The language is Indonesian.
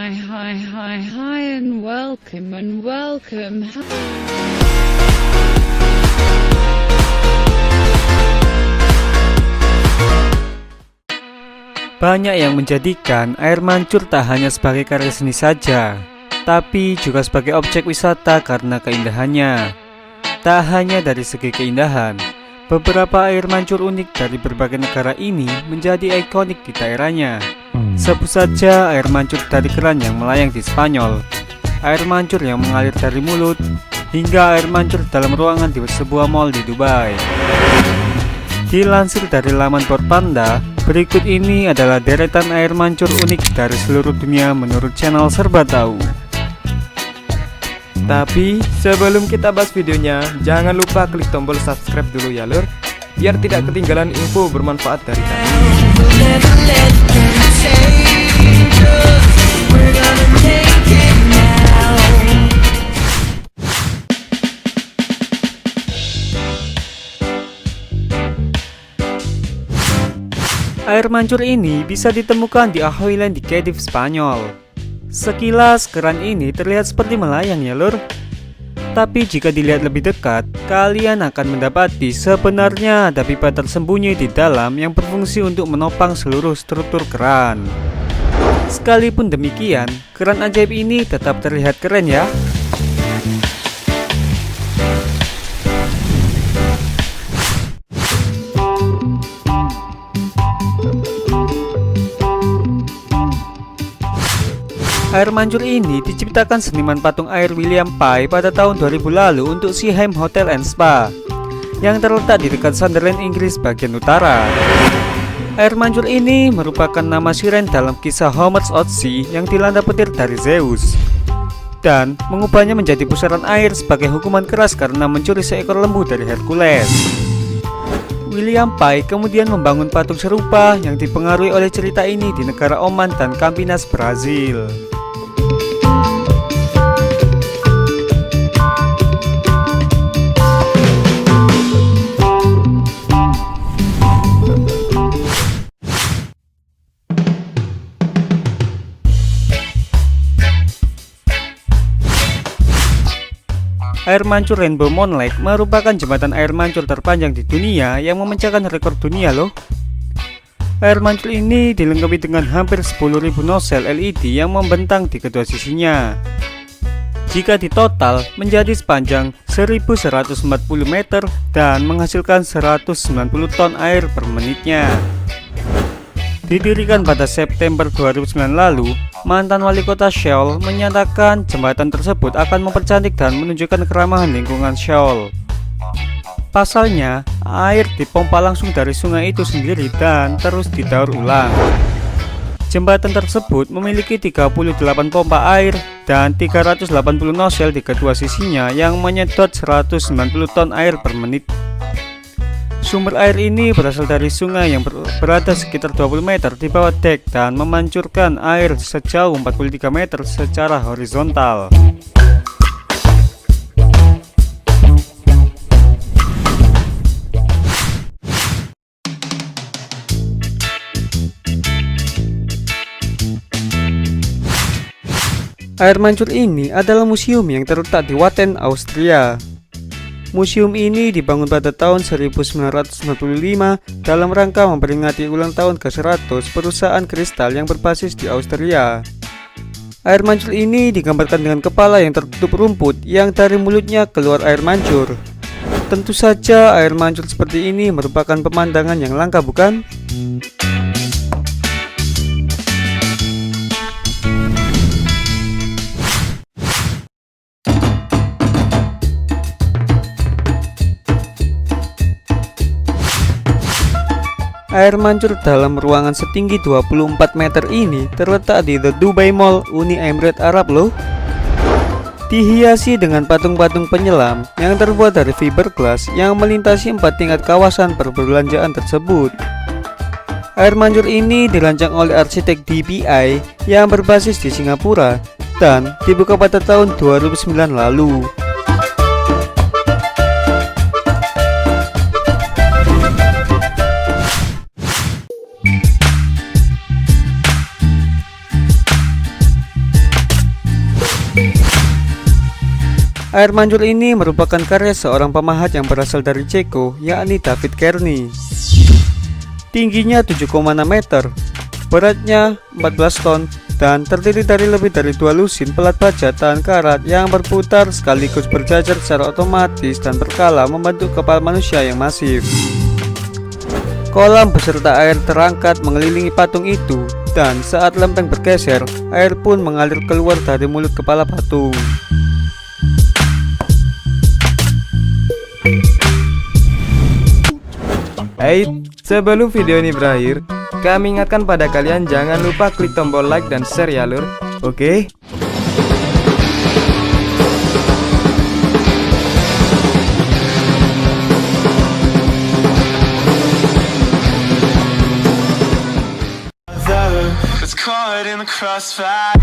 Hi and welcome. Banyak yang menjadikan air mancur tak hanya sebagai karya seni saja, tapi juga sebagai objek wisata karena keindahannya. Tak hanya dari segi keindahan, beberapa air mancur unik dari berbagai negara ini menjadi ikonik di daerahnya. Sebut saja air mancur dari keran yang melayang di Spanyol, air mancur yang mengalir dari mulut, hingga air mancur dalam ruangan di sebuah mall di Dubai. Dilansir dari laman Panda, berikut ini adalah deretan air mancur unik dari seluruh dunia menurut channel Serba Tahu. Tapi sebelum kita bahas videonya, jangan lupa klik tombol subscribe dulu ya lur, biar tidak ketinggalan info bermanfaat dari kami. Air mancur ini bisa ditemukan di Ahoy Land di Cadiz, Spanyol. Sekilas keran ini terlihat seperti melayang ya lur. Tapi jika dilihat lebih dekat, kalian akan mendapati sebenarnya ada pipa tersembunyi di dalam yang berfungsi untuk menopang seluruh struktur keran. Sekalipun demikian, keran ajaib ini tetap terlihat keren ya. Air mancur ini diciptakan seniman patung air William Pye pada tahun 2000 lalu untuk Seaham Hotel and Spa yang terletak di dekat Sunderland, Inggris bagian utara. Air mancur ini merupakan nama siren dalam kisah Homer's Odyssey yang dilanda petir dari Zeus dan mengubahnya menjadi pusaran air sebagai hukuman keras karena mencuri seekor lembu dari Hercules. William Pye kemudian membangun patung serupa yang dipengaruhi oleh cerita ini di negara Oman dan Campinas, Brazil. Air mancur Rainbow Moon Lake merupakan jembatan air mancur terpanjang di dunia yang memecahkan rekor dunia loh. Air mancur ini dilengkapi dengan hampir 10.000 nozzle LED yang membentang di kedua sisinya. Jika ditotal menjadi sepanjang 1140 meter dan menghasilkan 190 ton air per menitnya. Didirikan pada September 2009 lalu, mantan wali kota Seoul menyatakan jembatan tersebut akan mempercantik dan menunjukkan keramahan lingkungan Seoul. Pasalnya, air dipompa langsung dari sungai itu sendiri dan terus didaur ulang. Jembatan tersebut memiliki 38 pompa air dan 380 nozzle di kedua sisinya yang menyedot 190 ton air per menit. Sumber air ini berasal dari sungai yang berada sekitar 20 meter di bawah dek dan memancurkan air sejauh 43 meter secara horizontal. Air mancur ini adalah museum yang terletak di Watten, Austria. Museum ini dibangun pada tahun 1995 dalam rangka memperingati ulang tahun ke-100 perusahaan kristal yang berbasis di Austria. Air mancur ini digambarkan dengan kepala yang tertutup rumput yang dari mulutnya keluar air mancur. Tentu saja air mancur seperti ini merupakan pemandangan yang langka, bukan? Air mancur dalam ruangan setinggi 24 meter ini terletak di The Dubai Mall, Uni Emirat Arab loh. Dihiasi dengan patung-patung penyelam yang terbuat dari fiberglass yang melintasi 4 tingkat kawasan perbelanjaan tersebut. Air mancur ini dirancang oleh arsitek DPI yang berbasis di Singapura dan dibuka pada tahun 2009 lalu. Air mancur ini merupakan karya seorang pemahat yang berasal dari Ceko, yakni David Kearney. Tingginya 7,6 meter, beratnya 14 ton, dan terdiri dari lebih dari 2 lusin pelat baja tahan karat yang berputar sekaligus berjajar secara otomatis dan berkala membentuk kepala manusia yang masif. Kolam beserta air terangkat mengelilingi patung itu, dan saat lempeng bergeser, air pun mengalir keluar dari mulut kepala patung. Hey, sebelum video ini berakhir, kami ingatkan pada kalian jangan lupa klik tombol like dan share ya lur. Oke? It's caught in the crossfire.